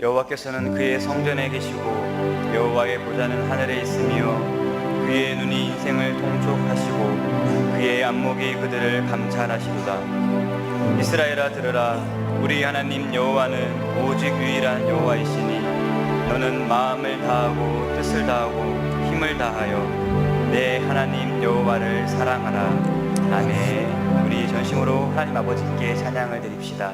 여호와께서는 그의 성전에 계시고 여호와의 보좌는 하늘에 있으며 그의 눈이 인생을 통촉하시고 그의 안목이 그들을 감찰하시도다. 이스라엘아 들으라. 우리 하나님 여호와는 오직 유일한 여호와이시니 너는 마음을 다하고 뜻을 다하고 힘을 다하여 내 하나님 여호와를 사랑하라. 아멘. 우리 전심으로 하나님 아버지께 찬양을 드립시다.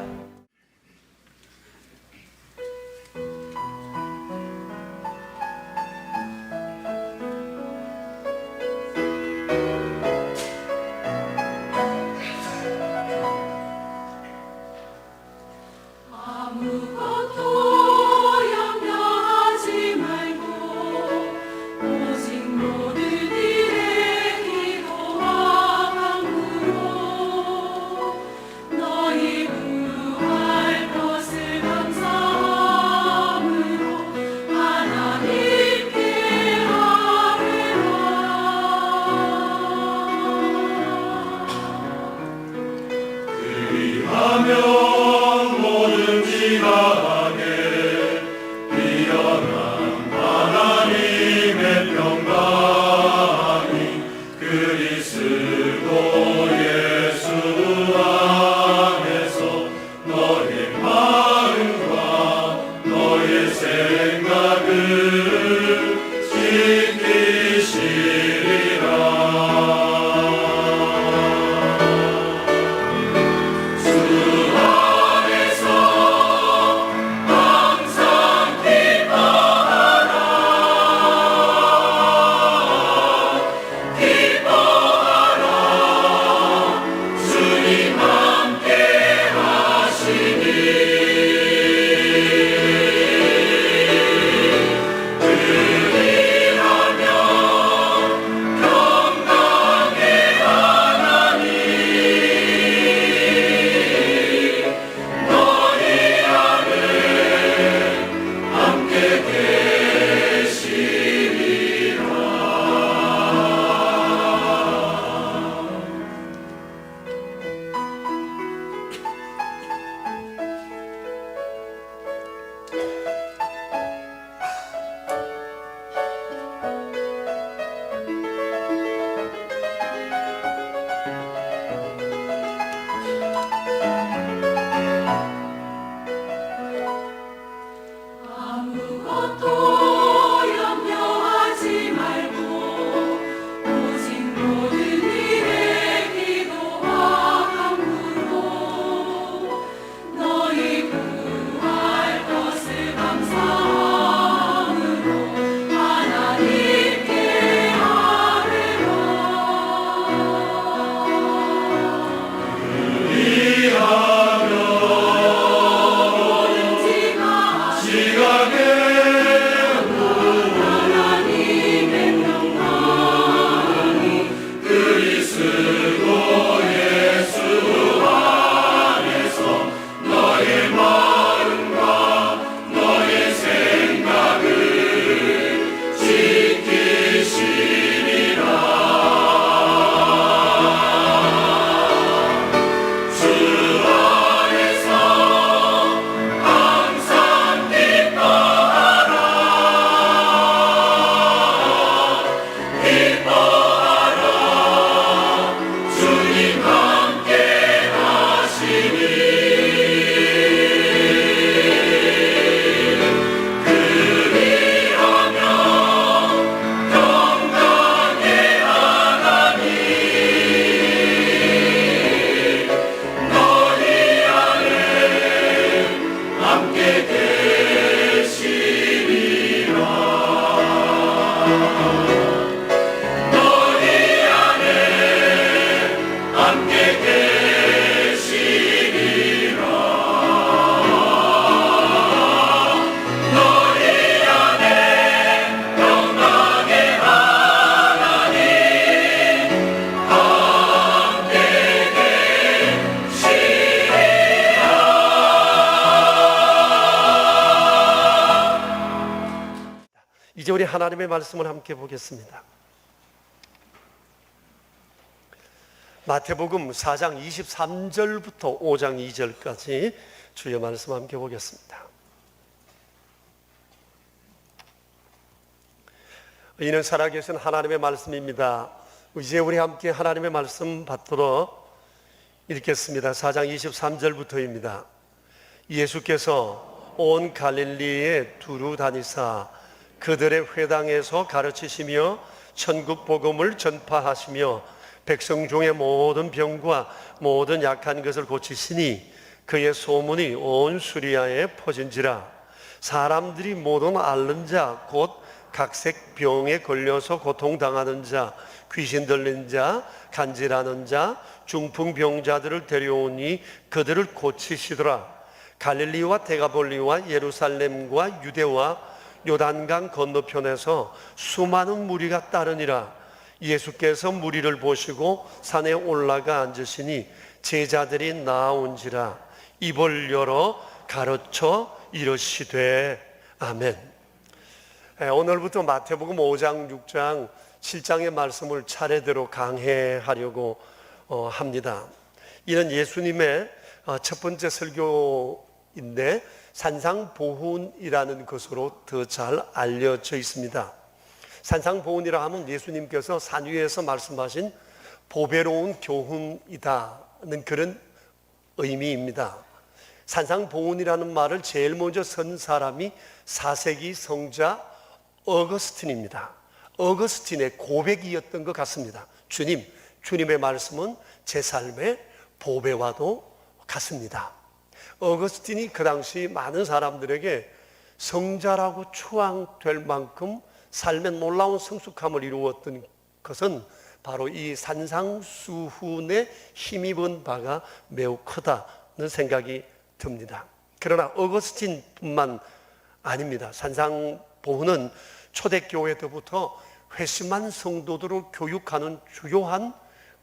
이제 우리 하나님의 말씀을 함께 보겠습니다. 마태복음 4장 23절부터 5장 2절까지 주의 말씀 함께 보겠습니다. 이는 살아계신 하나님의 말씀입니다. 이제 우리 함께 하나님의 말씀 받도록 읽겠습니다. 4장 23절부터입니다. 예수께서 온 갈릴리에 두루 다니사 그들의 회당에서 가르치시며 천국 복음을 전파하시며 백성 중의 모든 병과 모든 약한 것을 고치시니 그의 소문이 온 수리아에 퍼진지라. 사람들이 모든 앓는 자 곧 각색 병에 걸려서 고통당하는 자, 귀신 들린 자, 간질하는 자, 중풍병자들을 데려오니 그들을 고치시더라. 갈릴리와 데가볼리와 예루살렘과 유대와 요단강 건너편에서 수많은 무리가 따르니라. 예수께서 무리를 보시고 산에 올라가 앉으시니 제자들이 나온지라. 입을 열어 가르쳐 이르시되 아멘. 오늘부터 마태복음 5장, 6장, 7장의 말씀을 차례대로 강해하려고 합니다. 이는 예수님의 첫 번째 설교인데 산상보훈이라는 것으로 더 잘 알려져 있습니다. 산상보훈이라 하면 예수님께서 산 위에서 말씀하신 보배로운 교훈이다는 그런 의미입니다. 산상보훈이라는 말을 제일 먼저 쓴 사람이 4세기 성자 어거스틴입니다. 어거스틴의 고백이었던 것 같습니다. 주님의 말씀은 제 삶의 보배와도 같습니다. 어거스틴이 그 당시 많은 사람들에게 성자라고 추앙될 만큼 삶의 놀라운 성숙함을 이루었던 것은 바로 이 산상수훈에 힘입은 바가 매우 크다는 생각이 듭니다. 그러나 어거스틴뿐만 아닙니다. 산상보훈은 초대교회 때부터 회심한 성도들을 교육하는 주요한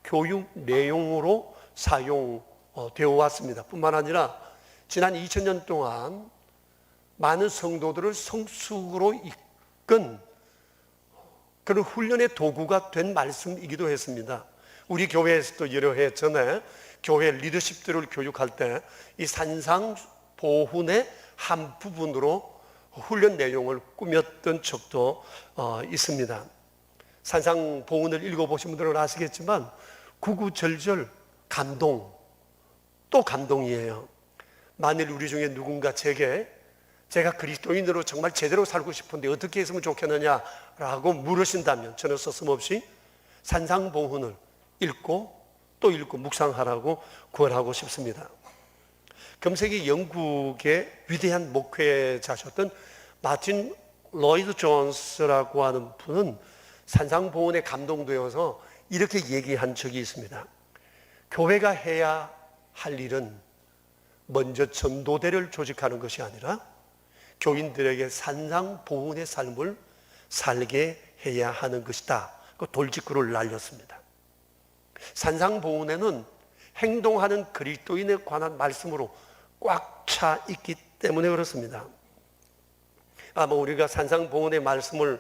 교육 내용으로 사용되어 왔습니다. 뿐만 아니라 지난 2000년 동안 많은 성도들을 성숙으로 이끈 그런 훈련의 도구가 된 말씀이기도 했습니다. 우리 교회에서도 여러 해 전에 교회 리더십들을 교육할 때 이 산상보훈의 한 부분으로 훈련 내용을 꾸몄던 적도 있습니다. 산상보훈을 읽어보신 분들은 아시겠지만 구구절절 감동, 또 감동이에요. 만일 우리 중에 누군가 제가 그리스도인으로 정말 제대로 살고 싶은데 어떻게 했으면 좋겠느냐라고 물으신다면 저는 서슴없이 산상보훈을 읽고 또 읽고 묵상하라고 구원하고 싶습니다. 금세기 영국의 위대한 목회자셨던 마틴 로이드 존스라고 하는 분은 산상보훈에 감동되어서 이렇게 얘기한 적이 있습니다. 교회가 해야 할 일은 먼저 전도대를 조직하는 것이 아니라 교인들에게 산상보훈의 삶을 살게 해야 하는 것이다. 그 돌직구를 날렸습니다. 산상보훈에는 행동하는 그리스도인에 관한 말씀으로 꽉 차 있기 때문에 그렇습니다. 우리가 산상보훈의 말씀으로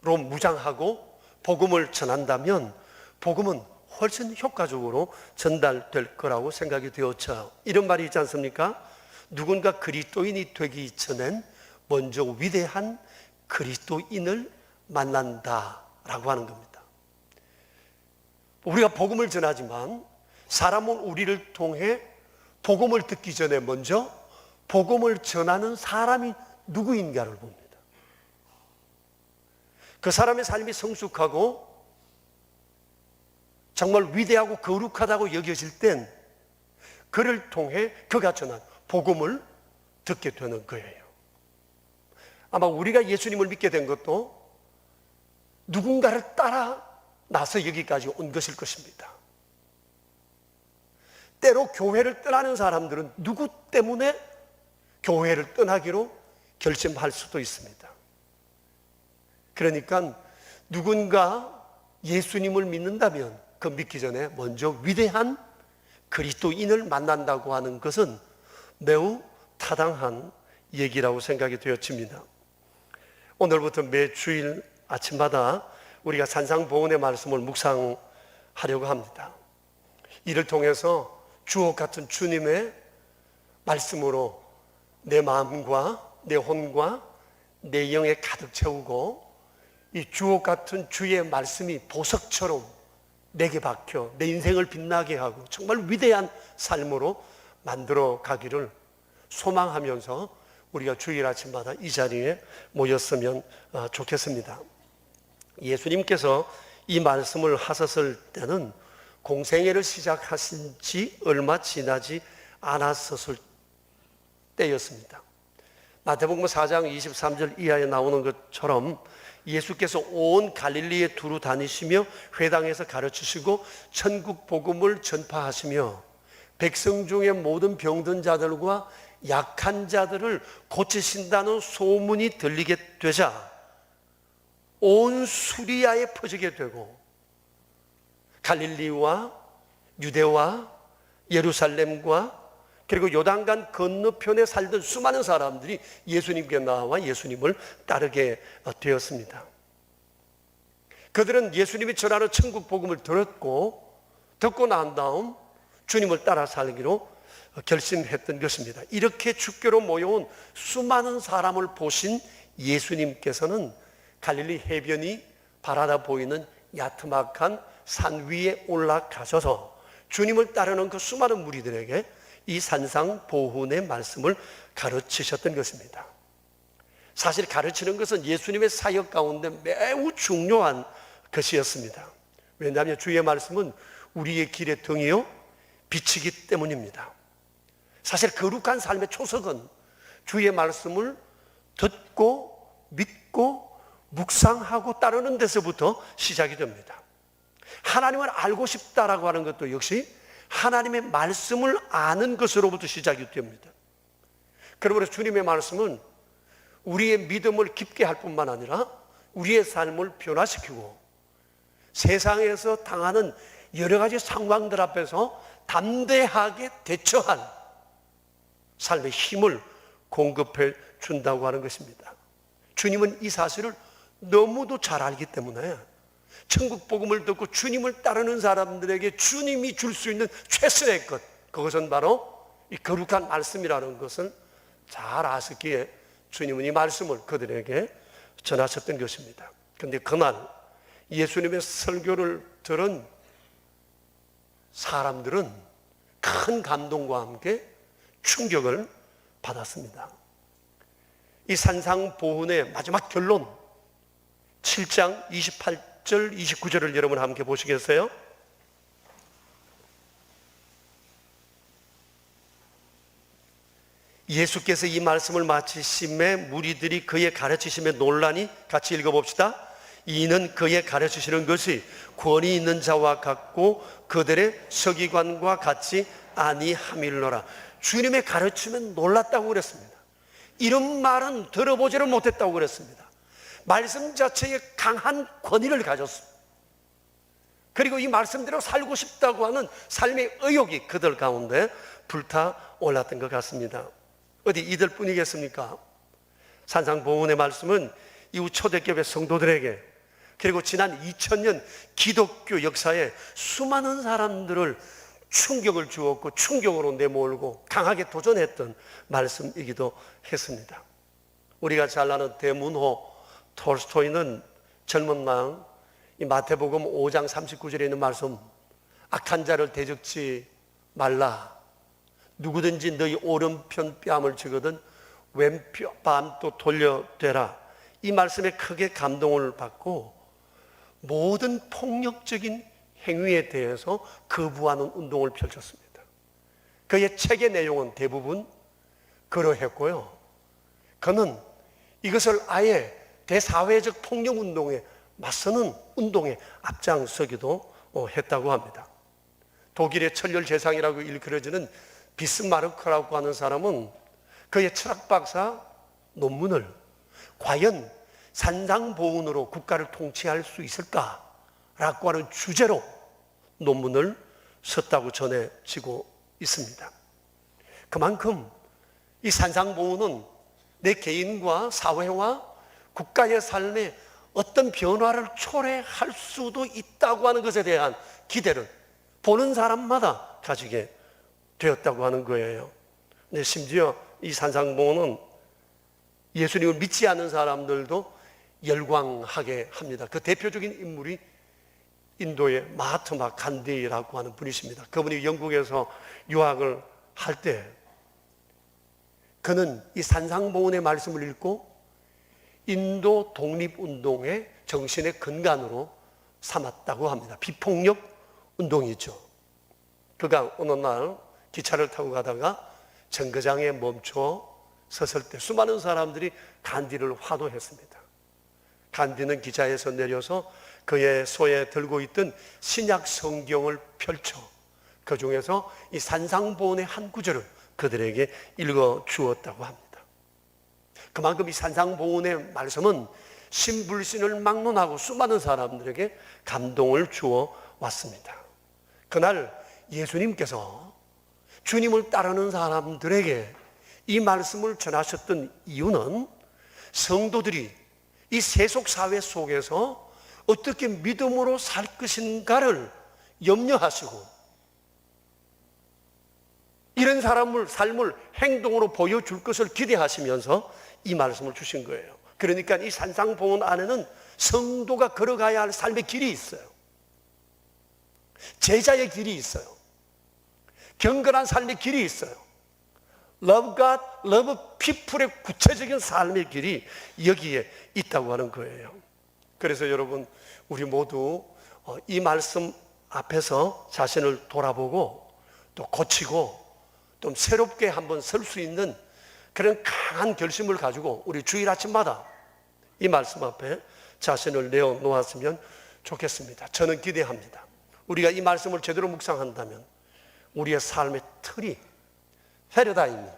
무장하고 복음을 전한다면 복음은 훨씬 효과적으로 전달될 거라고 생각이 되었죠. 이런 말이 있지 않습니까? 누군가 그리스도인이 되기 전엔 먼저 위대한 그리스도인을 만난다라고 하는 겁니다. 우리가 복음을 전하지만 사람은 우리를 통해 복음을 듣기 전에 먼저 복음을 전하는 사람이 누구인가를 봅니다. 그 사람의 삶이 성숙하고 정말 위대하고 거룩하다고 여겨질 땐 그를 통해 그가 전한 복음을 듣게 되는 거예요. 아마 우리가 예수님을 믿게 된 것도 누군가를 따라 나서 여기까지 온 것일 것입니다. 때로 교회를 떠나는 사람들은 누구 때문에 교회를 떠나기로 결심할 수도 있습니다. 그러니까 누군가 예수님을 믿는다면 그 믿기 전에 먼저 위대한 그리스도인을 만난다고 하는 것은 매우 타당한 얘기라고 생각이 되어집니다. 오늘부터 매 주일 아침마다 우리가 산상보훈의 말씀을 묵상하려고 합니다. 이를 통해서 주옥 같은 주님의 말씀으로 내 마음과 내 혼과 내 영에 가득 채우고 이 주옥 같은 주의 말씀이 보석처럼 내게 박혀 내 인생을 빛나게 하고 정말 위대한 삶으로 만들어 가기를 소망하면서 우리가 주일 아침마다 이 자리에 모였으면 좋겠습니다. 예수님께서 이 말씀을 하셨을 때는 공생애를 시작하신 지 얼마 지나지 않았었을 때였습니다. 마태복음 4장 23절 이하에 나오는 것처럼 예수께서 온 갈릴리에 두루 다니시며 회당에서 가르치시고 천국 복음을 전파하시며 백성 중에 모든 병든 자들과 약한 자들을 고치신다는 소문이 들리게 되자 온 수리아에 퍼지게 되고 갈릴리와 유대와 예루살렘과 그리고 요단강 건너편에 살던 수많은 사람들이 예수님께 나와 예수님을 따르게 되었습니다. 그들은 예수님이 전하는 천국 복음을 듣고 난 다음 주님을 따라 살기로 결심했던 것입니다. 이렇게 주교로 모여온 수많은 사람을 보신 예수님께서는 갈릴리 해변이 바라다 보이는 야트막한 산 위에 올라가셔서 주님을 따르는 그 수많은 무리들에게 이 산상보훈의 말씀을 가르치셨던 것입니다. 사실 가르치는 것은 예수님의 사역 가운데 매우 중요한 것이었습니다. 왜냐하면 주의 말씀은 우리의 길의 등이요 빛이기 때문입니다. 사실 거룩한 삶의 초석은 주의 말씀을 듣고 믿고 묵상하고 따르는 데서부터 시작이 됩니다. 하나님을 알고 싶다라고 하는 것도 역시 하나님의 말씀을 아는 것으로부터 시작이 됩니다. 그러므로 주님의 말씀은 우리의 믿음을 깊게 할 뿐만 아니라 우리의 삶을 변화시키고 세상에서 당하는 여러 가지 상황들 앞에서 담대하게 대처할 삶의 힘을 공급해 준다고 하는 것입니다. 주님은 이 사실을 너무도 잘 알기 때문에 천국 복음을 듣고 주님을 따르는 사람들에게 주님이 줄 수 있는 최선의 것, 그것은 바로 이 거룩한 말씀이라는 것을 잘 아셨기에 주님은 이 말씀을 그들에게 전하셨던 것입니다. 그런데 그날 예수님의 설교를 들은 사람들은 큰 감동과 함께 충격을 받았습니다. 이 산상보훈의 마지막 결론 7장 28절 29절을 여러분 함께 보시겠어요? 예수께서 이 말씀을 마치심에 무리들이 그의 가르치심에 놀라니 같이 읽어봅시다. 이는 그의 가르치시는 것이 권위 있는 자와 같고 그들의 서기관과 같이 아니함일러라. 주님의 가르침에 놀랐다고 그랬습니다. 이런 말은 들어보지를 못했다고 그랬습니다. 말씀 자체에 강한 권위를 가졌습니다. 그리고 이 말씀대로 살고 싶다고 하는 삶의 의욕이 그들 가운데 불타올랐던 것 같습니다. 어디 이들 뿐이겠습니까? 산상보훈의 말씀은 이후 초대교회 성도들에게 그리고 지난 2000년 기독교 역사에 수많은 사람들을 충격을 주었고 충격으로 내몰고 강하게 도전했던 말씀이기도 했습니다. 우리가 잘 아는 대문호 톨스토이는 젊은 날 이 마태복음 5장 39절에 있는 말씀, 악한 자를 대적지 말라. 누구든지 너희 오른편 뺨을 쥐거든 왼뺨도 돌려대라. 이 말씀에 크게 감동을 받고 모든 폭력적인 행위에 대해서 거부하는 운동을 펼쳤습니다. 그의 책의 내용은 대부분 그러했고요. 그는 이것을 아예 대사회적 폭력 운동에 맞서는 운동에 앞장서기도 했다고 합니다. 독일의 천렬 재상이라고 일컬어지는 비스마르크라고 하는 사람은 그의 철학 박사 논문을 과연 산상보훈으로 국가를 통치할 수 있을까라고 하는 주제로 논문을 썼다고 전해지고 있습니다. 그만큼 이 산상보훈은 내 개인과 사회와 국가의 삶에 어떤 변화를 초래할 수도 있다고 하는 것에 대한 기대를 보는 사람마다 가지게 되었다고 하는 거예요. 근데 심지어 이 산상보훈은 예수님을 믿지 않는 사람들도 열광하게 합니다. 그 대표적인 인물이 인도의 마하트마 간디라고 하는 분이십니다. 그분이 영국에서 유학을 할 때 그는 이 산상보훈의 말씀을 읽고 인도 독립운동의 정신의 근간으로 삼았다고 합니다. 비폭력 운동이죠. 그가 어느 날 기차를 타고 가다가 정거장에 멈춰 섰을 때 수많은 사람들이 간디를 화도했습니다. 간디는 기차에서 내려서 그의 손에 들고 있던 신약 성경을 펼쳐 그 중에서 이 산상보훈의 한 구절을 그들에게 읽어 주었다고 합니다. 그만큼 이 산상보훈의 말씀은 신불신을 막론하고 수많은 사람들에게 감동을 주어 왔습니다. 그날 예수님께서 주님을 따르는 사람들에게 이 말씀을 전하셨던 이유는 성도들이 이 세속 사회 속에서 어떻게 믿음으로 살 것인가를 염려하시고 이런 삶을 행동으로 보여줄 것을 기대하시면서 이 말씀을 주신 거예요. 그러니까 이 산상보훈 안에는 성도가 걸어가야 할 삶의 길이 있어요. 제자의 길이 있어요. 경건한 삶의 길이 있어요. Love God, Love People의 구체적인 삶의 길이 여기에 있다고 하는 거예요. 그래서 여러분, 우리 모두 이 말씀 앞에서 자신을 돌아보고 또 고치고 좀 새롭게 한번 설 수 있는 그런 강한 결심을 가지고 우리 주일 아침마다 이 말씀 앞에 자신을 내어놓았으면 좋겠습니다. 저는 기대합니다. 우리가 이 말씀을 제대로 묵상한다면 우리의 삶의 틀이, 패러다임이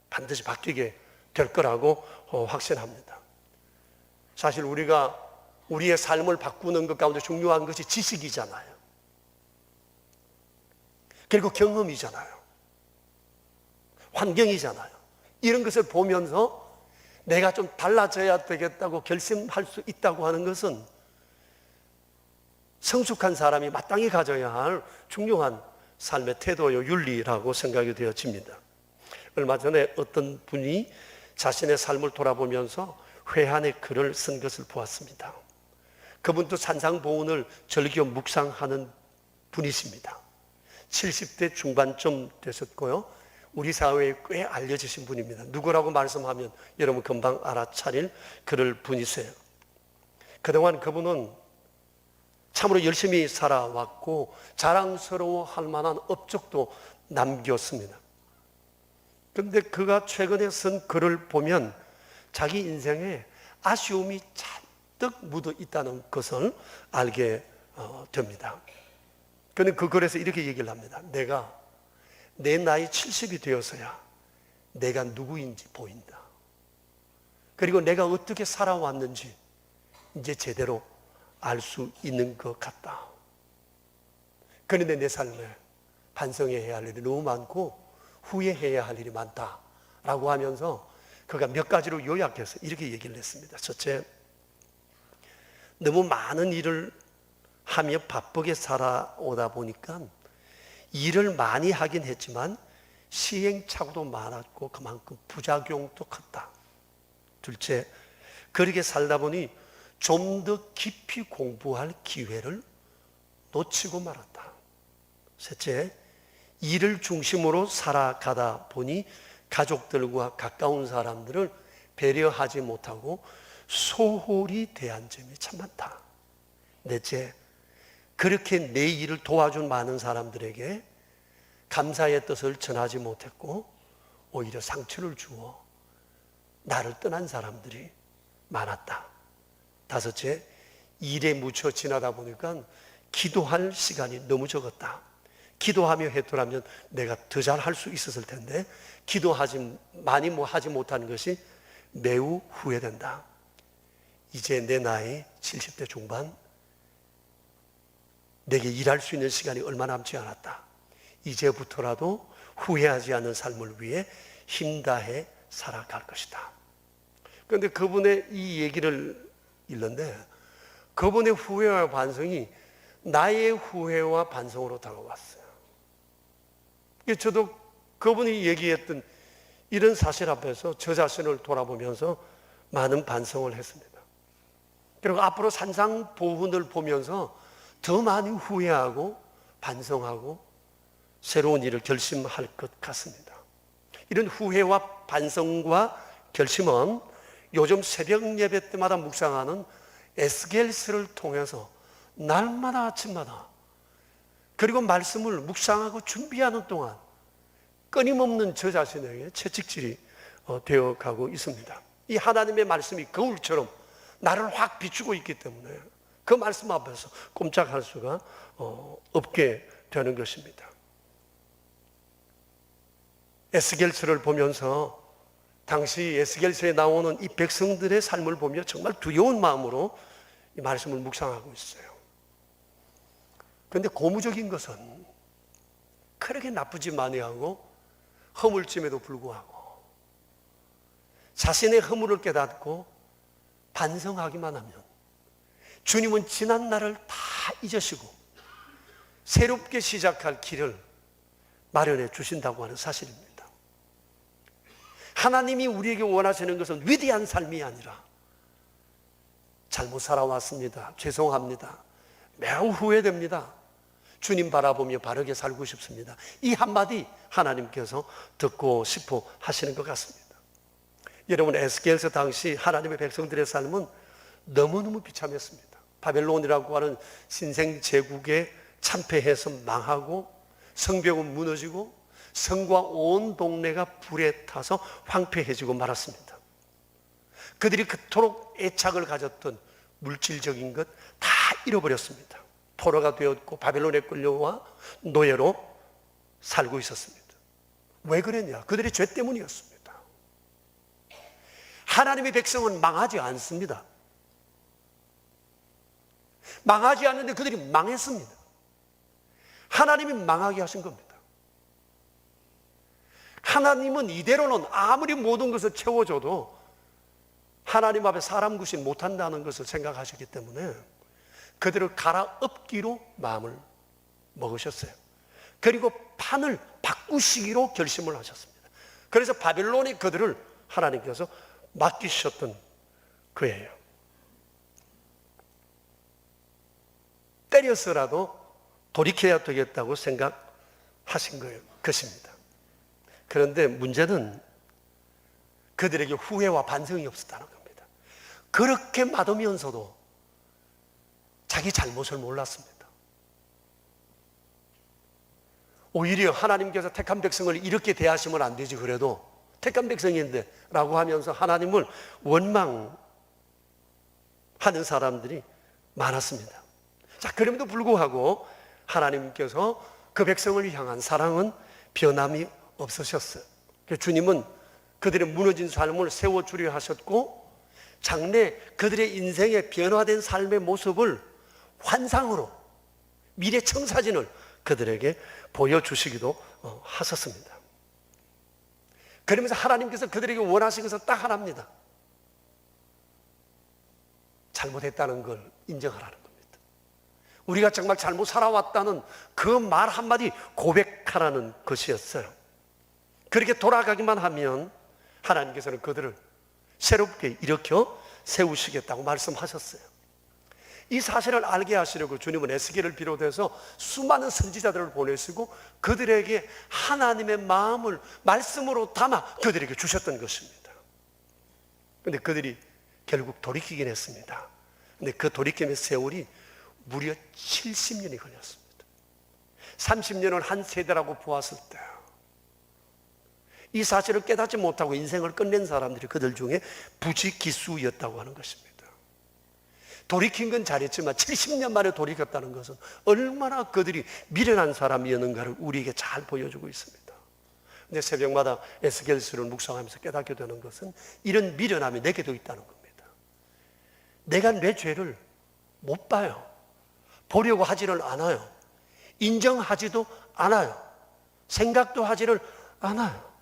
반드시 바뀌게 될 거라고 확신합니다. 사실 우리가 우리의 삶을 바꾸는 것 가운데 중요한 것이 지식이잖아요. 그리고 경험이잖아요. 환경이잖아요. 이런 것을 보면서 내가 좀 달라져야 되겠다고 결심할 수 있다고 하는 것은 성숙한 사람이 마땅히 가져야 할 중요한 삶의 태도요, 윤리라고 생각이 되어집니다. 얼마 전에 어떤 분이 자신의 삶을 돌아보면서 회한의 글을 쓴 것을 보았습니다. 그분도 산상보훈을 절겨 묵상하는 분이십니다. 70대 중반쯤 되셨고요. 우리 사회에 꽤 알려지신 분입니다. 누구라고 말씀하면 여러분 금방 알아차릴 그럴 분이세요. 그동안 그분은 참으로 열심히 살아왔고 자랑스러워할 만한 업적도 남겼습니다. 그런데 그가 최근에 쓴 글을 보면 자기 인생에 아쉬움이 잔뜩 묻어 있다는 것을 알게 됩니다. 그런데 그 글에서 이렇게 얘기를 합니다. 내가 내 나이 70이 되어서야 내가 누구인지 보인다. 그리고 내가 어떻게 살아왔는지 이제 제대로 알 수 있는 것 같다. 그런데 내 삶에 반성해야 할 일이 너무 많고 후회해야 할 일이 많다라고 하면서 그가 몇 가지로 요약해서 이렇게 얘기를 했습니다. 첫째, 너무 많은 일을 하며 바쁘게 살아오다 보니까 일을 많이 하긴 했지만 시행착오도 많았고 그만큼 부작용도 컸다. 둘째, 그렇게 살다 보니 좀 더 깊이 공부할 기회를 놓치고 말았다. 셋째, 일을 중심으로 살아가다 보니 가족들과 가까운 사람들을 배려하지 못하고 소홀히 대한 점이 참 많다. 넷째, 그렇게 내 일을 도와준 많은 사람들에게 감사의 뜻을 전하지 못했고 오히려 상처를 주어 나를 떠난 사람들이 많았다. 다섯째, 일에 묻혀 지나다 보니까 기도할 시간이 너무 적었다. 기도하며 했더라면 내가 더 잘할 수 있었을 텐데 많이 하지 못하는 것이 매우 후회된다. 이제 내 나이 70대 중반, 내게 일할 수 있는 시간이 얼마 남지 않았다. 이제부터라도 후회하지 않는 삶을 위해 힘다해 살아갈 것이다. 그런데 그분의 이 얘기를 읽는데 그분의 후회와 반성이 나의 후회와 반성으로 다가왔어요. 저도 그분이 얘기했던 이런 사실 앞에서 저 자신을 돌아보면서 많은 반성을 했습니다. 그리고 앞으로 산상보훈을 보면서 더 많이 후회하고 반성하고 새로운 일을 결심할 것 같습니다. 이런 후회와 반성과 결심은 요즘 새벽 예배 때마다 묵상하는 에스겔서를 통해서 날마다 아침마다 그리고 말씀을 묵상하고 준비하는 동안 끊임없는 저 자신에게 채찍질이 되어가고 있습니다. 이 하나님의 말씀이 거울처럼 나를 확 비추고 있기 때문에 그 말씀 앞에서 꼼짝할 수가 없게 되는 것입니다. 에스겔서를 보면서 당시 에스겔서에 나오는 이 백성들의 삶을 보며 정말 두려운 마음으로 이 말씀을 묵상하고 있어요. 그런데 고무적인 것은 그렇게 나쁘지 아니하고 허물짐에도 불구하고 자신의 허물을 깨닫고 반성하기만 하면 주님은 지난 날을 다 잊으시고 새롭게 시작할 길을 마련해 주신다고 하는 사실입니다. 하나님이 우리에게 원하시는 것은 위대한 삶이 아니라 잘못 살아왔습니다. 죄송합니다. 매우 후회됩니다. 주님 바라보며 바르게 살고 싶습니다. 이 한마디 하나님께서 듣고 싶어 하시는 것 같습니다. 여러분, 에스겔서 당시 하나님의 백성들의 삶은 너무너무 비참했습니다. 바벨론이라고 하는 신생 제국에 참패해서 망하고 성벽은 무너지고 성과 온 동네가 불에 타서 황폐해지고 말았습니다. 그들이 그토록 애착을 가졌던 물질적인 것 다 잃어버렸습니다. 포로가 되었고 바벨론에 끌려와 노예로 살고 있었습니다. 왜 그랬냐? 그들의 죄 때문이었습니다. 하나님의 백성은 망하지 않습니다. 망하지 않는데 그들이 망했습니다. 하나님이 망하게 하신 겁니다. 하나님은 이대로는 아무리 모든 것을 채워줘도 하나님 앞에 사람 구신 못한다는 것을 생각하셨기 때문에 그들을 갈아엎기로 마음을 먹으셨어요. 그리고 판을 바꾸시기로 결심을 하셨습니다. 그래서 바벨론이 그들을 하나님께서 맡기셨던 거예요. 때려서라도 돌이켜야 되겠다고 생각하신 거예요. 것입니다. 그런데 문제는 그들에게 후회와 반성이 없었다는 겁니다. 그렇게 맞으면서도 자기 잘못을 몰랐습니다. 오히려 하나님께서 택한 백성을 이렇게 대하시면 안 되지, 그래도 택한 백성인데 라고 하면서 하나님을 원망하는 사람들이 많았습니다. 자, 그럼에도 불구하고 하나님께서 그 백성을 향한 사랑은 변함이 없으셨어요. 주님은 그들의 무너진 삶을 세워주려 하셨고 장래 그들의 인생의 변화된 삶의 모습을 환상으로 미래 청사진을 그들에게 보여주시기도 하셨습니다. 그러면서 하나님께서 그들에게 원하신 것은 딱 하나입니다. 잘못했다는 걸 인정하라는 겁니다. 우리가 정말 잘못 살아왔다는 그 말 한마디 고백하라는 것이었어요. 그렇게 돌아가기만 하면 하나님께서는 그들을 새롭게 일으켜 세우시겠다고 말씀하셨어요. 이 사실을 알게 하시려고 주님은 에스겔을 비롯해서 수많은 선지자들을 보내시고 그들에게 하나님의 마음을 말씀으로 담아 그들에게 주셨던 것입니다. 그런데 그들이 결국 돌이키긴 했습니다. 그런데 그 돌이킴의 세월이 무려 70년이 걸렸습니다. 30년은 한 세대라고 보았을 때 이 사실을 깨닫지 못하고 인생을 끝낸 사람들이 그들 중에 부지기수였다고 하는 것입니다. 돌이킨 건 잘했지만 70년 만에 돌이켰다는 것은 얼마나 그들이 미련한 사람이었는가를 우리에게 잘 보여주고 있습니다. 근데 새벽마다 에스겔서를 묵상하면서 깨닫게 되는 것은 이런 미련함이 내게도 있다는 겁니다. 내가 내 죄를 못 봐요. 보려고 하지를 않아요. 인정하지도 않아요. 생각도 하지를 않아요.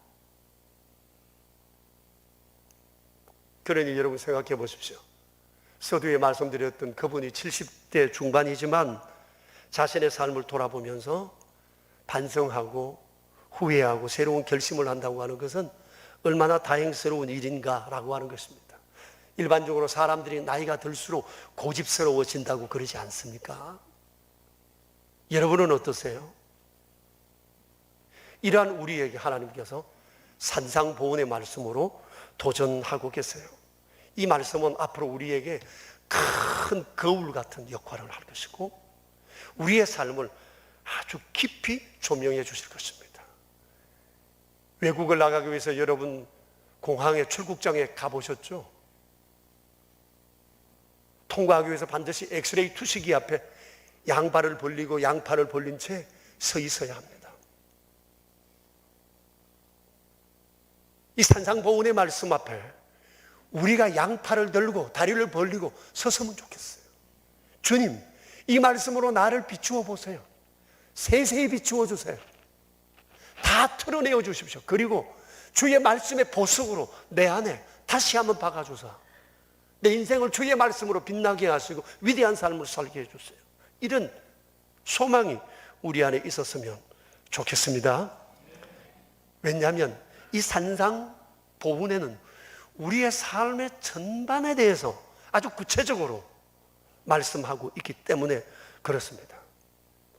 그러니 여러분 생각해 보십시오. 서두에 말씀드렸던 그분이 70대 중반이지만 자신의 삶을 돌아보면서 반성하고 후회하고 새로운 결심을 한다고 하는 것은 얼마나 다행스러운 일인가라고 하는 것입니다. 일반적으로 사람들이 나이가 들수록 고집스러워진다고 그러지 않습니까? 여러분은 어떠세요? 이러한 우리에게 하나님께서 산상보훈의 말씀으로 도전하고 계세요. 이 말씀은 앞으로 우리에게 큰 거울 같은 역할을 할 것이고 우리의 삶을 아주 깊이 조명해 주실 것입니다. 외국을 나가기 위해서 여러분 공항에 출국장에 가보셨죠? 통과하기 위해서 반드시 엑스레이 투시기 앞에 양발을 벌리고 양팔을 벌린 채 서 있어야 합니다. 이 산상보훈의 말씀 앞에 우리가 양팔을 들고 다리를 벌리고 섰으면 좋겠어요. 주님, 이 말씀으로 나를 비추어 보세요. 세세히 비추어 주세요. 다 털어내어 주십시오. 그리고 주의 말씀의 보석으로 내 안에 다시 한번 박아주사 내 인생을 주의 말씀으로 빛나게 하시고 위대한 삶을 살게 해주세요. 이런 소망이 우리 안에 있었으면 좋겠습니다. 왜냐하면 이 산상보훈에는 우리의 삶의 전반에 대해서 아주 구체적으로 말씀하고 있기 때문에 그렇습니다.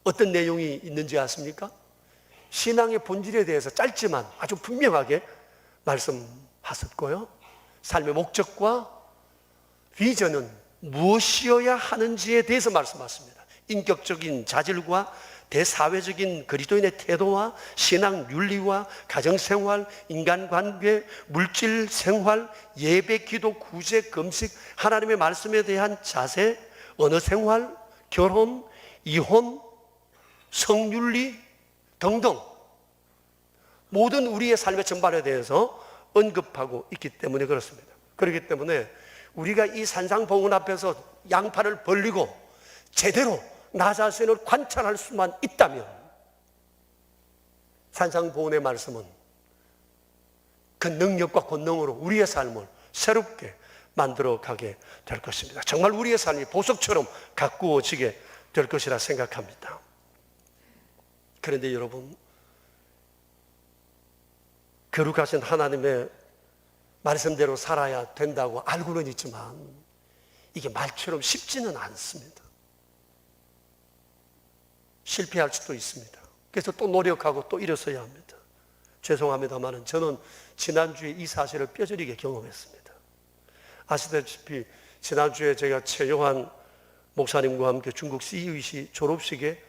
어떤 내용이 있는지 아십니까? 신앙의 본질에 대해서 짧지만 아주 분명하게 말씀하셨고요. 삶의 목적과 비전은 무엇이어야 하는지에 대해서 말씀하십니다. 인격적인 자질과 대사회적인 그리스도인의 태도와 신앙 윤리와 가정생활, 인간관계, 물질생활, 예배, 기도, 구제, 금식, 하나님의 말씀에 대한 자세, 언어생활, 결혼, 이혼, 성윤리 등등 모든 우리의 삶의 전반에 대해서 언급하고 있기 때문에 그렇습니다. 그렇기 때문에 우리가 이 산상보훈 앞에서 양팔을 벌리고 제대로 나 자신을 관찰할 수만 있다면 산상보훈의 말씀은 그 능력과 권능으로 우리의 삶을 새롭게 만들어 가게 될 것입니다. 정말 우리의 삶이 보석처럼 가꾸어지게 될 것이라 생각합니다. 그런데 여러분, 거룩하신 하나님의 말씀대로 살아야 된다고 알고는 있지만 이게 말처럼 쉽지는 않습니다. 실패할 수도 있습니다. 그래서 또 노력하고 또 일어서야 합니다. 죄송합니다만 저는 지난주에 이 사실을 뼈저리게 경험했습니다. 아시다시피 지난주에 제가 최요한 목사님과 함께 중국 CUC 졸업식에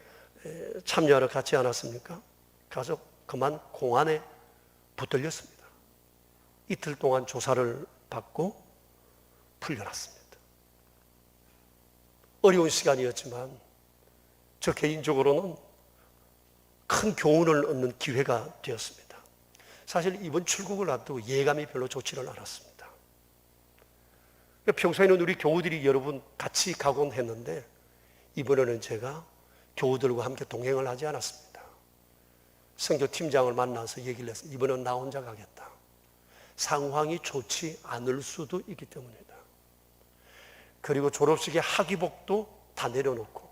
참여하러 갔지 않았습니까? 가서 그만 공안에 붙들렸습니다. 이틀 동안 조사를 받고 풀려났습니다. 어려운 시간이었지만 저 개인적으로는 큰 교훈을 얻는 기회가 되었습니다. 사실 이번 출국을 앞두고 예감이 별로 좋지를 않았습니다. 평소에는 우리 교우들이 여러분 같이 가곤 했는데 이번에는 제가 교우들과 함께 동행을 하지 않았습니다. 선교팀장을 만나서 얘기를 했어요. 이번엔 나 혼자 가겠다. 상황이 좋지 않을 수도 있기 때문이다. 그리고 졸업식의 학위복도 다 내려놓고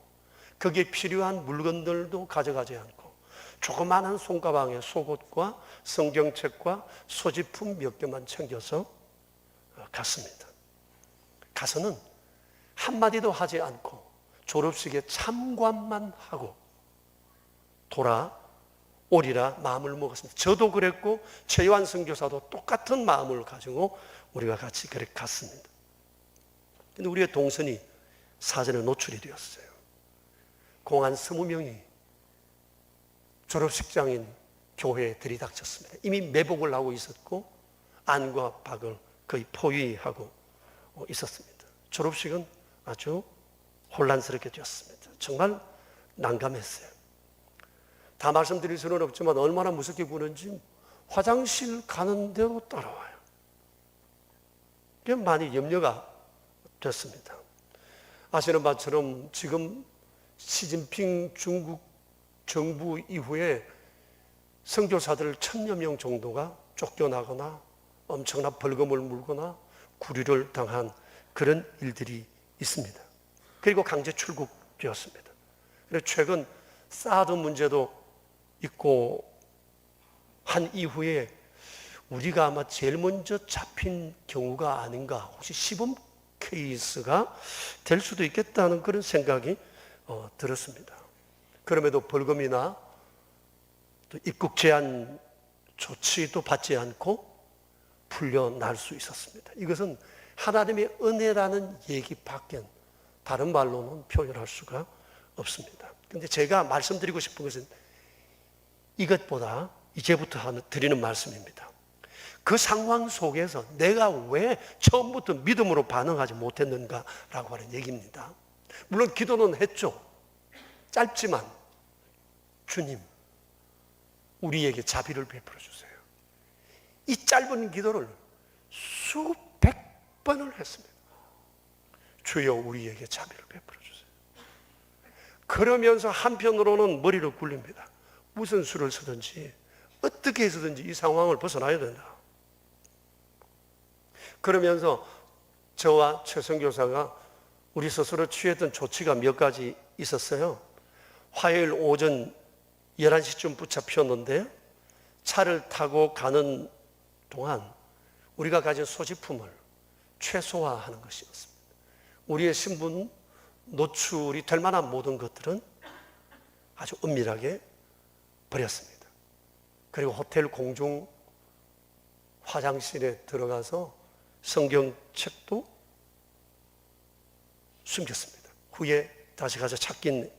거기에 필요한 물건들도 가져가지 않고 조그마한 손가방에 속옷과 성경책과 소지품 몇 개만 챙겨서 갔습니다. 가서는 한마디도 하지 않고 졸업식에 참관만 하고 돌아오리라 마음을 먹었습니다. 저도 그랬고 최요한 선교사도 똑같은 마음을 가지고 우리가 같이 그렇게 갔습니다. 근데 우리의 동선이 사전에 노출이 되었어요. 공안 20명이 졸업식장인 교회에 들이닥쳤습니다. 이미 매복을 하고 있었고 안과 밖을 거의 포위하고 있었습니다. 졸업식은 아주 혼란스럽게 되었습니다. 정말 난감했어요. 다 말씀드릴 수는 없지만 얼마나 무섭게 구는지 화장실 가는 대로 따라와요. 그게 많이 염려가 됐습니다. 아시는 바처럼 지금 시진핑 중국 정부 이후에 선교사들 1000여 명 정도가 쫓겨나거나 엄청난 벌금을 물거나 구류를 당한 그런 일들이 있습니다. 그리고 강제 출국되었습니다. 그래서 최근 사드 문제도 있고 한 이후에 우리가 아마 제일 먼저 잡힌 경우가 아닌가, 혹시 시범 케이스가 될 수도 있겠다는 그런 생각이 들었습니다. 그럼에도 벌금이나 또 입국 제한 조치도 받지 않고 풀려날 수 있었습니다. 이것은 하나님의 은혜라는 얘기밖엔 다른 말로는 표현할 수가 없습니다. 그런데 제가 말씀드리고 싶은 것은 이것보다 이제부터 드리는 말씀입니다. 그 상황 속에서 내가 왜 처음부터 믿음으로 반응하지 못했는가라고 하는 얘기입니다. 물론 기도는 했죠. 짧지만 주님, 우리에게 자비를 베풀어 주세요. 이 짧은 기도를 수백 번을 했습니다. 주여 우리에게 자비를 베풀어 주세요. 그러면서 한편으로는 머리를 굴립니다. 무슨 수를 쓰든지 어떻게 해서든지 이 상황을 벗어나야 된다. 그러면서 저와 최 선교사가 우리 스스로 취했던 조치가 몇 가지 있었어요. 화요일 오전 11시쯤 붙잡혔는데 차를 타고 가는 동안 우리가 가진 소지품을 최소화하는 것이었습니다. 우리의 신분, 노출이 될 만한 모든 것들은 아주 은밀하게 버렸습니다. 그리고 호텔 공중 화장실에 들어가서 성경책도 숨겼습니다. 후에 다시 가서 찾긴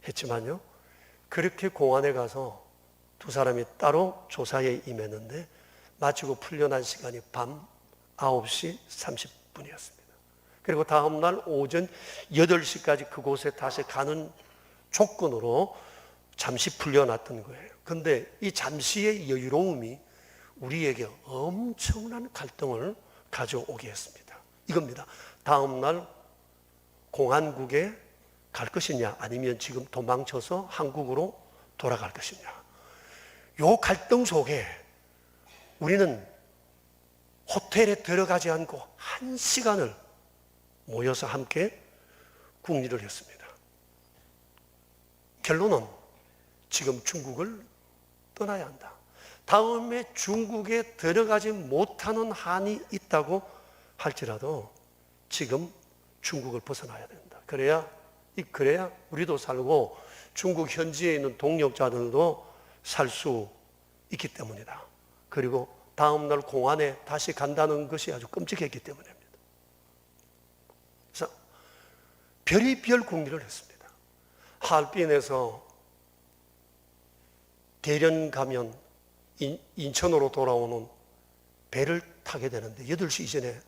했지만요. 그렇게 공안에 가서 두 사람이 따로 조사에 임했는데 마치고 풀려난 시간이 밤 9시 30분이었습니다. 그리고 다음날 오전 8시까지 그곳에 다시 가는 조건으로 잠시 풀려났던 거예요. 근데 이 잠시의 여유로움이 우리에게 엄청난 갈등을 가져오게 했습니다. 이겁니다. 다음날 공안국에 갈 것이냐 아니면 지금 도망쳐서 한국으로 돌아갈 것이냐. 요 갈등 속에 우리는 호텔에 들어가지 않고 1시간을 모여서 함께 궁리를 했습니다. 결론은 지금 중국을 떠나야 한다. 다음에 중국에 들어가지 못하는 한이 있다고 할지라도 지금 중국을 벗어나야 된다. 그래야 우리도 살고 중국 현지에 있는 동역자들도 살 수 있기 때문이다. 그리고 다음날 공안에 다시 간다는 것이 아주 끔찍했기 때문입니다. 그래서 별의별 궁리를 했습니다. 하얼빈에서 대련 가면 인천으로 돌아오는 배를 타게 되는데 8시 이전에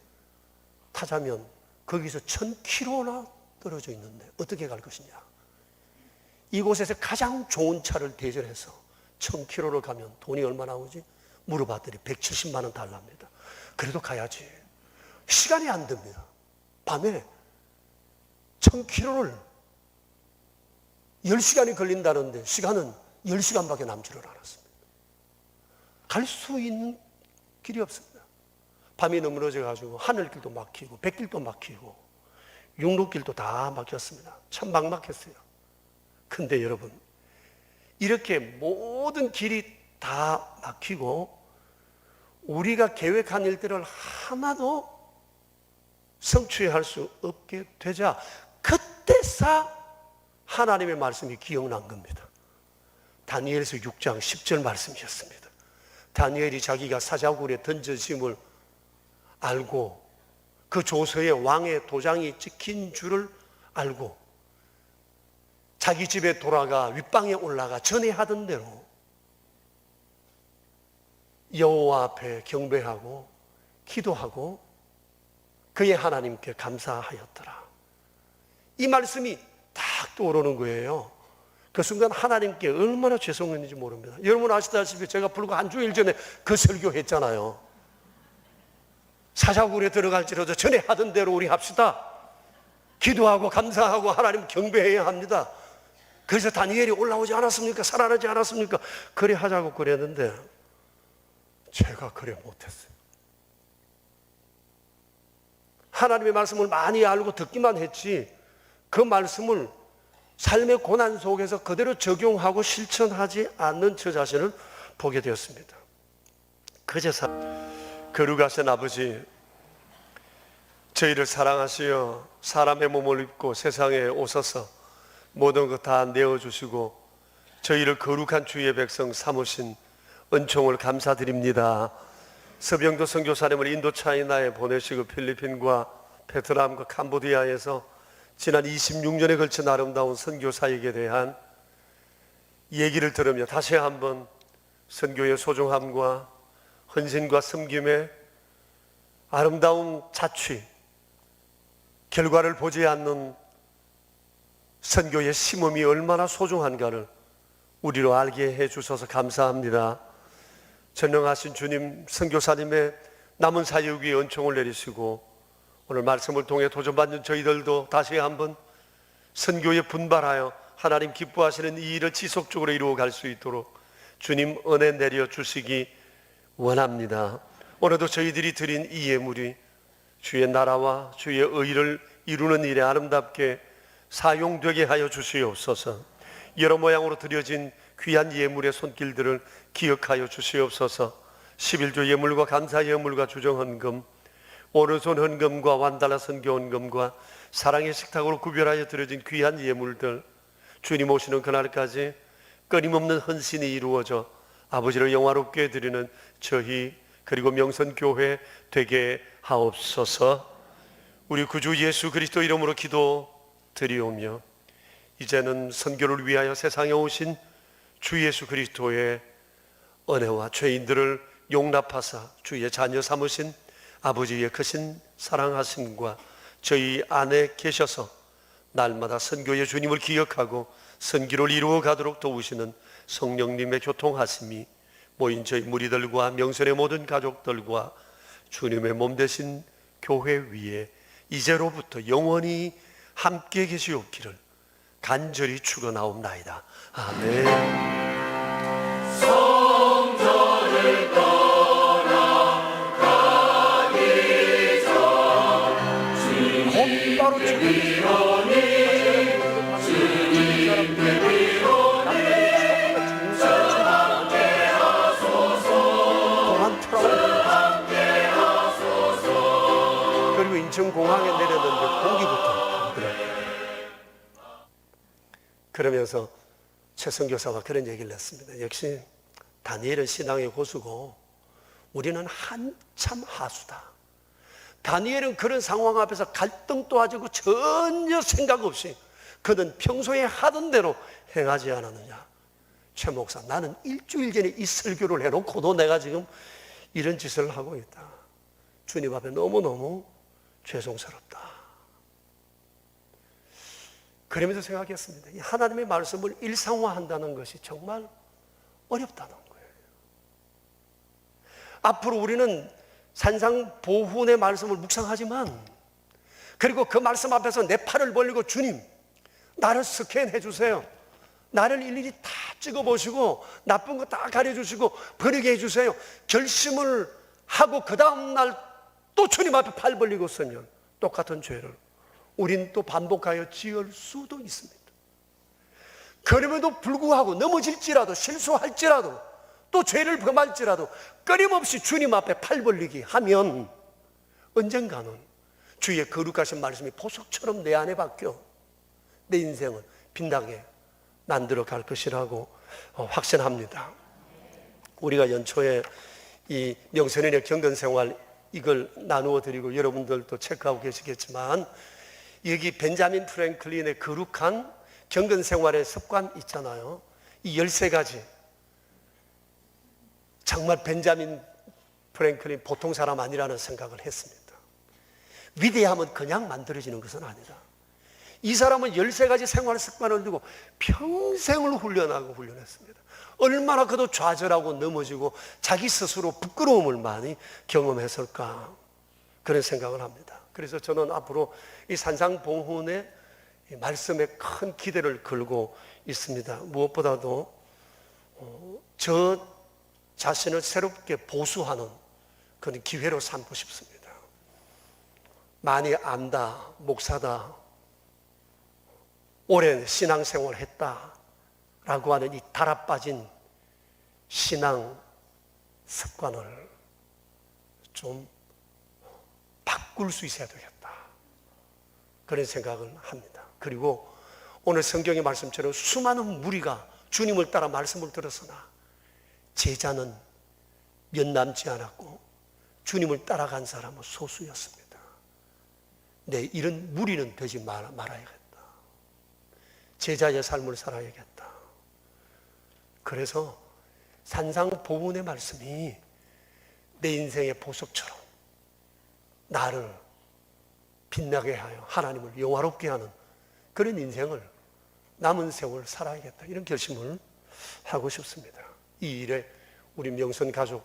타자면 거기서 1000km나 떨어져 있는데 어떻게 갈 것이냐. 이곳에서 가장 좋은 차를 대절해서 1000km를 가면 돈이 얼마 나오지? 물어봤더니 170만 원 달랍니다. 그래도 가야지. 시간이 안 됩니다. 밤에 1000km를 10시간이 걸린다는데 시간은 10시간밖에 남지를 않았습니다. 갈 수 있는 길이 없습니다. 밤이 너무너져가지고 하늘길도 막히고 백길도 막히고 육로길도 다 막혔습니다. 참 막막했어요. 근데 여러분, 이렇게 모든 길이 다 막히고 우리가 계획한 일들을 하나도 성취할 수 없게 되자 그때서 하나님의 말씀이 기억난 겁니다. 다니엘서 6장 10절 말씀이었습니다. 다니엘이 자기가 사자굴에 던져짐을 알고 그 조서에 왕의 도장이 찍힌 줄을 알고 자기 집에 돌아가 윗방에 올라가 전에 하던 대로 여호와 앞에 경배하고 기도하고 그의 하나님께 감사하였더라. 이 말씀이 딱 떠오르는 거예요. 그 순간 하나님께 얼마나 죄송했는지 모릅니다. 여러분 아시다시피 제가 불과 한 주일 전에 그 설교했잖아요. 사자굴에 들어갈지라도 전에 하던 대로 우리 합시다. 기도하고 감사하고 하나님 경배해야 합니다. 그래서 다니엘이 올라오지 않았습니까? 살아나지 않았습니까? 그래 하자고 그랬는데 제가 그래 못했어요. 하나님의 말씀을 많이 알고 듣기만 했지 그 말씀을 삶의 고난 속에서 그대로 적용하고 실천하지 않는 저 자신을 보게 되었습니다. 그제서 거룩하신 아버지, 저희를 사랑하시어 사람의 몸을 입고 세상에 오셔서 모든 것 다 내어주시고 저희를 거룩한 주의 백성 삼으신 은총을 감사드립니다. 서병도 선교사님을 인도차이나에 보내시고 필리핀과 베트남과 캄보디아에서 지난 26년에 걸친 아름다운 선교사역에 대한 얘기를 들으며 다시 한번 선교의 소중함과 헌신과 섬김의 아름다운 자취, 결과를 보지 않는 선교의 심음이 얼마나 소중한가를 우리로 알게 해주셔서 감사합니다. 전능하신 주님, 선교사님의 남은 사역 위에 은총을 내리시고 오늘 말씀을 통해 도전받는 저희들도 다시 한번 선교에 분발하여 하나님 기뻐하시는 이 일을 지속적으로 이루어갈 수 있도록 주님 은혜 내려주시기 원합니다. 오늘도 저희들이 드린 이 예물이 주의 나라와 주의 의를 이루는 일에 아름답게 사용되게 하여 주시옵소서. 여러 모양으로 드려진 귀한 예물의 손길들을 기억하여 주시옵소서. 11조 예물과 감사 예물과 주정헌금, 오른손 헌금과 완달라 선교 헌금과 사랑의 식탁으로 구별하여 드려진 귀한 예물들, 주님 오시는 그날까지 끊임없는 헌신이 이루어져 아버지를 영화롭게 드리는 저희 그리고 명선교회 되게 하옵소서. 우리 구주 예수 그리스도 이름으로 기도드리오며 이제는 선교를 위하여 세상에 오신 주 예수 그리스도의 은혜와 죄인들을 용납하사 주의 자녀 삼으신 아버지의 크신 사랑하심과 저희 안에 계셔서 날마다 선교의 주님을 기억하고 선기를 이루어 가도록 도우시는 성령님의 교통하심이 모인 저희 무리들과 명선의 모든 가족들과 주님의 몸 되신 교회 위에 이제로부터 영원히 함께 계시옵기를 간절히 축원하옵나이다. 아멘. 곧바로 그리고 인천공항에 내렸는데 공기부터 그러면서 최선교사가 그런 얘기를 했습니다. 역시 다니엘은 신앙의 고수고 우리는 한참 하수다. 다니엘은 그런 상황 앞에서 갈등도 하지고 전혀 생각 없이 그는 평소에 하던 대로 행하지 않았느냐. 최 목사, 나는 일주일 전에 이 설교를 해놓고도 내가 지금 이런 짓을 하고 있다. 주님 앞에 너무너무 죄송스럽다. 그러면서 생각했습니다. 이 하나님의 말씀을 일상화한다는 것이 정말 어렵다는 거예요. 앞으로 우리는 산상보훈의 말씀을 묵상하지만 그리고 그 말씀 앞에서 내 팔을 벌리고 주님 나를 스캔해 주세요. 나를 일일이 다 찍어보시고 나쁜 거 다 가려주시고 버리게 해주세요. 결심을 하고 그 다음날 또 주님 앞에 팔 벌리고 서면 똑같은 죄를 우린 또 반복하여 지을 수도 있습니다. 그럼에도 불구하고 넘어질지라도 실수할지라도 또 죄를 범할지라도 끊임없이 주님 앞에 팔 벌리기 하면 언젠가는 주의 거룩하신 말씀이 보석처럼 내 안에 박혀 내 인생은 빛나게 만들어 갈 것이라고 확신합니다. 우리가 연초에 이 명선인의 경건생활 이걸 나누어 드리고 여러분들도 체크하고 계시겠지만 여기 벤자민 프랭클린의 거룩한 경건생활의 습관 있잖아요. 이 13가지 정말 벤자민 프랭클린 보통 사람 아니라는 생각을 했습니다. 위대함은 그냥 만들어지는 것은 아니다. 이 사람은 13가지 생활 습관을 두고 평생을 훈련했습니다. 얼마나 그도 좌절하고 넘어지고 자기 스스로 부끄러움을 많이 경험했을까 그런 생각을 합니다. 그래서 저는 앞으로 이 산상보훈의 말씀에 큰 기대를 걸고 있습니다. 무엇보다도 저 자신을 새롭게 보수하는 그런 기회로 삼고 싶습니다. 많이 안다, 목사다, 오랜 신앙생활을 했다라고 하는 이 달아빠진 신앙 습관을 좀 바꿀 수 있어야 되겠다, 그런 생각을 합니다. 그리고 오늘 성경의 말씀처럼 수많은 무리가 주님을 따라 말씀을 들었으나 제자는 몇 남지 않았고 주님을 따라간 사람은 소수였습니다. 네, 이런 무리는 되지 말아야겠다. 제자의 삶을 살아야겠다. 그래서 산상보훈의 말씀이 내 인생의 보석처럼 나를 빛나게 하여 하나님을 영화롭게 하는 그런 인생을 남은 세월 살아야겠다, 이런 결심을 하고 싶습니다. 이 일에 우리 명선 가족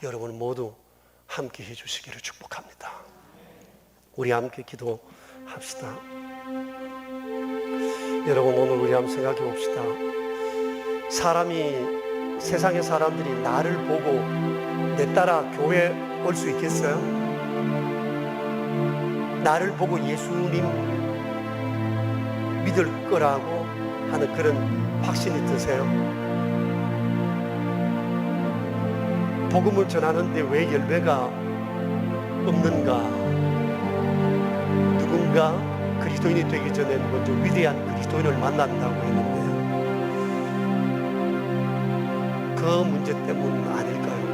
여러분 모두 함께 해주시기를 축복합니다. 우리 함께 기도합시다. 여러분, 오늘 우리 한번 생각해 봅시다. 사람이, 세상의 사람들이 나를 보고 내 따라 교회 올 수 있겠어요? 나를 보고 예수님 믿을 거라고 하는 그런 확신이 드세요? 복음을 전하는데 왜 열매가 없는가? 누군가 그리스도인이 되기 전에 먼저 위대한 그리스도인을 만난다고 했는데 그 문제 때문 아닐까요?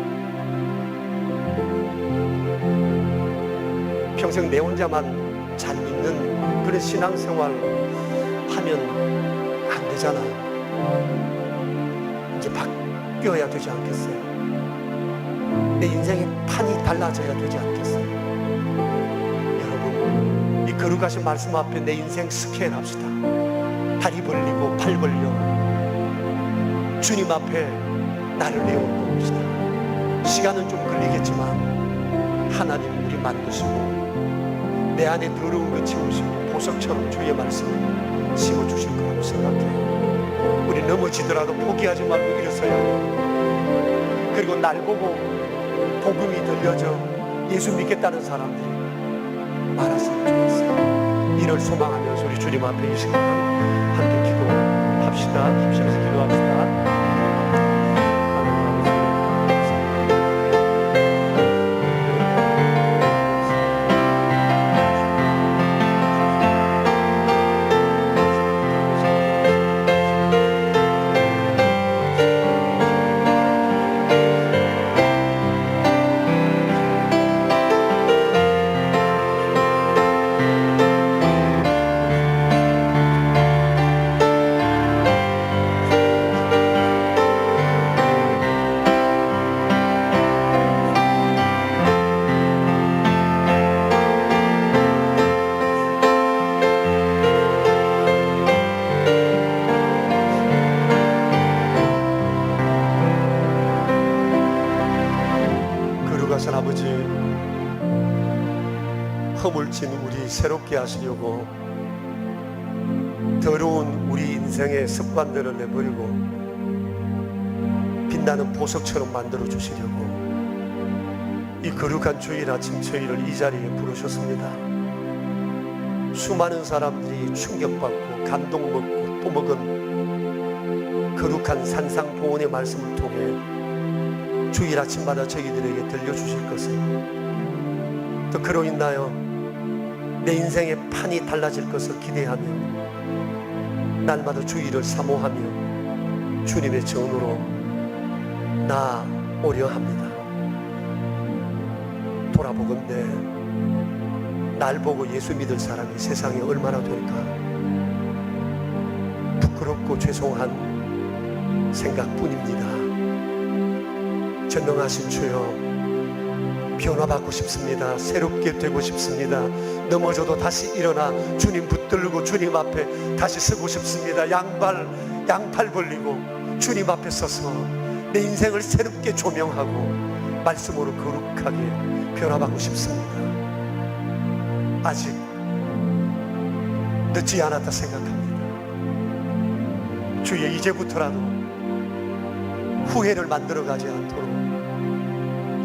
평생 내 혼자만 잘 믿는 그런 신앙생활 하면 안 되잖아요. 이제 바뀌어야 되지 않겠어요? 내 인생의 판이 달라져야 되지 않겠어요? 여러분, 이 거룩하신 말씀 앞에 내 인생 스캔 합시다. 다리 벌리고 팔 벌려 주님 앞에 나를 내어놓고 봅시다. 시간은 좀 걸리겠지만 하나님 우리 만드시고 내 안에 더러운 것 지우시고 보석처럼 주의 말씀을 심어주실 거라고 생각해요. 우리 넘어지더라도 포기하지 말고 일어서야 해요. 그리고 날 보고 복음이 들려져 예수 믿겠다는 사람들이 많았으면 좋겠어요. 이를 소망하면서 우리 주님 앞에 이 시간 함께 기도합시다. 합심해서 기도합시다. 아버지, 허물진 우리 새롭게 하시려고 더러운 우리 인생의 습관들을 내버리고 빛나는 보석처럼 만들어 주시려고 이 거룩한 주일 아침 저희를 이 자리에 부르셨습니다. 수많은 사람들이 충격받고 감동먹고 또 먹은 거룩한 산상보훈의 말씀을 통해 주일 아침마다 저희들에게 들려주실 것을, 또 그로 인하여 내 인생의 판이 달라질 것을 기대하며 날마다 주일을 사모하며 주님의 전으로 나오려 합니다. 돌아보건대 날 보고 예수 믿을 사람이 세상에 얼마나 될까? 부끄럽고 죄송한 생각뿐입니다. 전능하신 주여, 변화받고 싶습니다. 새롭게 되고 싶습니다. 넘어져도 다시 일어나 주님 붙들고 주님 앞에 다시 서고 싶습니다. 양팔 벌리고 주님 앞에 서서 내 인생을 새롭게 조명하고 말씀으로 거룩하게 변화받고 싶습니다. 아직 늦지 않았다 생각합니다. 주여, 이제부터라도 후회를 만들어가지 않도록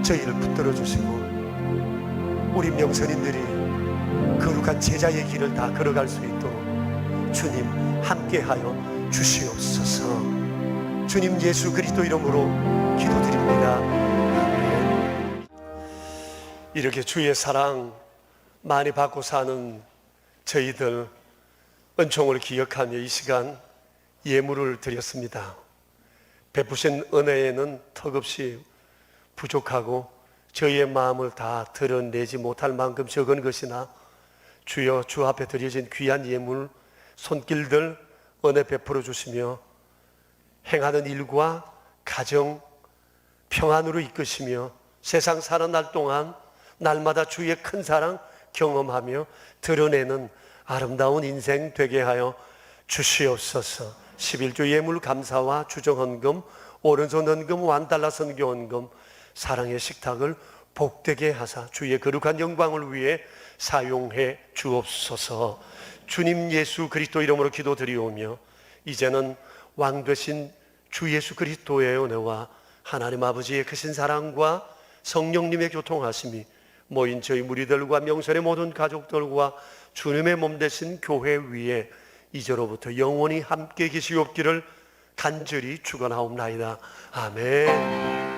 저희를 붙들어 주시고 우리 명선인들이 거룩한 제자의 길을 다 걸어갈 수 있도록 주님 함께하여 주시옵소서. 주님 예수 그리스도 이름으로 기도드립니다. 아멘. 이렇게 주의 사랑 많이 받고 사는 저희들 은총을 기억하며 이 시간 예물을 드렸습니다. 베푸신 은혜에는 턱없이 부족하고 저희의 마음을 다 드러내지 못할 만큼 적은 것이나 주여 주 앞에 드려진 귀한 예물 손길들 은혜 베풀어 주시며 행하는 일과 가정 평안으로 이끄시며 세상 사는 날 동안 날마다 주의 큰 사랑 경험하며 드러내는 아름다운 인생 되게 하여 주시옵소서. 11조 예물 감사와 주정헌금 오른손 헌금 완달러 선교 헌금 사랑의 식탁을 복되게 하사 주의 거룩한 영광을 위해 사용해 주옵소서. 주님 예수 그리스도 이름으로 기도드리오며 이제는 왕 되신 주 예수 그리스도의 은혜와 하나님 아버지의 크신 사랑과 성령님의 교통하심이 모인 저희 무리들과 명선의 모든 가족들과 주님의 몸 되신 교회 위에 이제로부터 영원히 함께 계시옵기를 간절히 축원하옵나이다. 아멘.